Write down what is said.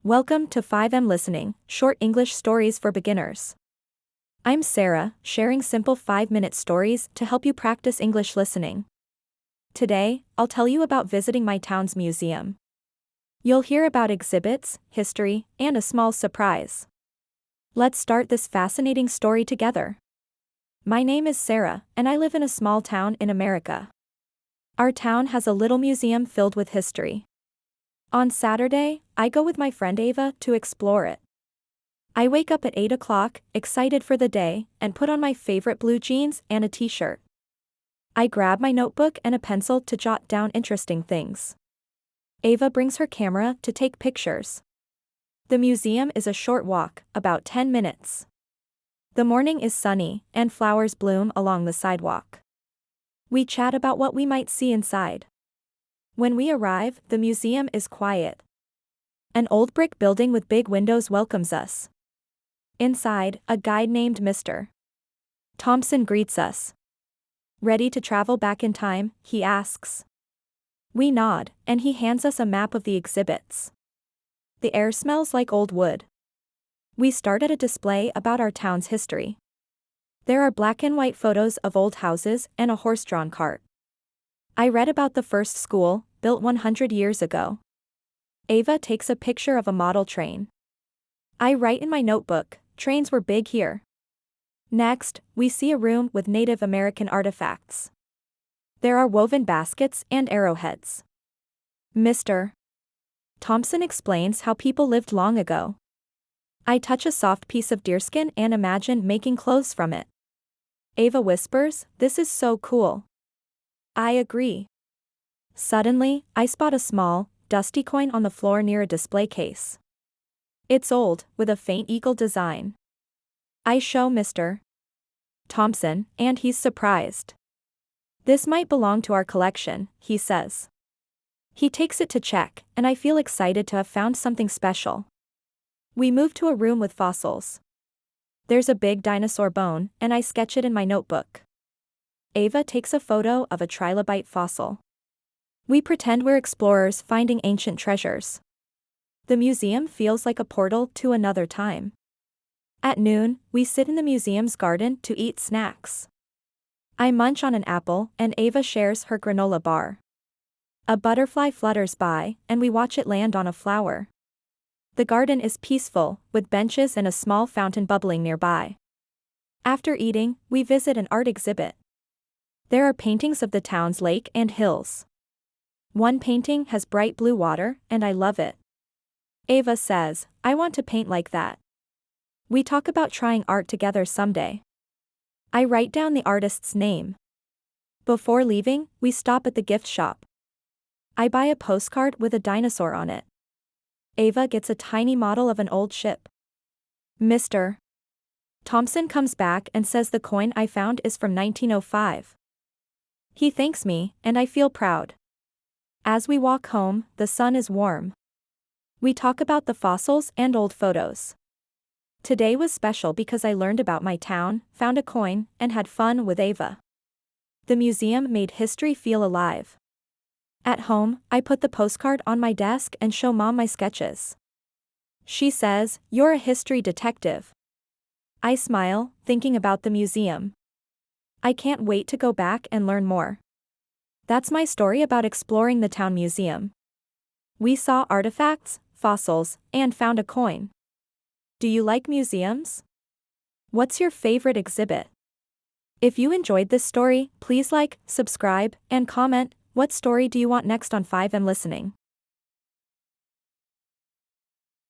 Welcome to 5M Listening, short English stories for beginners. I'm Sarah, sharing simple 5-minute stories to help you practice English listening. Today, I'll tell you about visiting my town's museum. You'll hear about exhibits, history, and a small surprise. Let's start this fascinating story together. My name is Sarah, and I live in a small town in America. Our town has a little museum filled with history. On Saturday, I go with my friend Ava to explore it. I wake up at 8 o'clock, excited for the day, and put on my favorite blue jeans and a t-shirt. I grab my notebook and a pencil to jot down interesting things. Ava brings her camera to take pictures. The museum is a short walk, about 10 minutes. The morning is sunny, and flowers bloom along the sidewalk. We chat about what we might see inside. When we arrive, the museum is quiet. An old brick building with big windows welcomes us. Inside, a guide named Mr. Thompson greets us. Ready to travel back in time, he asks. We nod, and he hands us a map of the exhibits. The air smells like old wood. We start at a display about our town's history. There are black and white photos of old houses and a horse-drawn cart. I read about the first school, built 100 years ago. Ava takes a picture of a model train. I write in my notebook, trains were big here. Next, we see a room with Native American artifacts. There are woven baskets and arrowheads. Mr. Thompson explains how people lived long ago. I touch a soft piece of deerskin and imagine making clothes from it. Ava whispers, "This is so cool." I agree. Suddenly, I spot a small, dusty coin on the floor near a display case. It's old, with a faint eagle design. I show Mr. Thompson, and he's surprised. This might belong to our collection, he says. He takes it to check, and I feel excited to have found something special. We move to a room with fossils. There's a big dinosaur bone, and I sketch it in my notebook. Ava takes a photo of a trilobite fossil. We pretend we're explorers finding ancient treasures. The museum feels like a portal to another time. At noon, we sit in the museum's garden to eat snacks. I munch on an apple, and Ava shares her granola bar. A butterfly flutters by, and we watch it land on a flower. The garden is peaceful, with benches and a small fountain bubbling nearby. After eating, we visit an art exhibit. There are paintings of the town's lake and hills. One painting has bright blue water, and I love it. Ava says, I want to paint like that. We talk about trying art together someday. I write down the artist's name. Before leaving, we stop at the gift shop. I buy a postcard with a dinosaur on it. Ava gets a tiny model of an old ship. Mr. Thompson comes back and says the coin I found is from 1905. He thanks me, and I feel proud. As we walk home, the sun is warm. We talk about the fossils and old photos. Today was special because I learned about my town, found a coin, and had fun with Ava. The museum made history feel alive. At home, I put the postcard on my desk and show Mom my sketches. She says, "You're a history detective." I smile, thinking about the museum. I can't wait to go back and learn more. That's my story about exploring the town museum. We saw artifacts, fossils, and found a coin. Do you like museums? What's your favorite exhibit? If you enjoyed this story, please like, subscribe, and comment. What story do you want next on 5M Listening?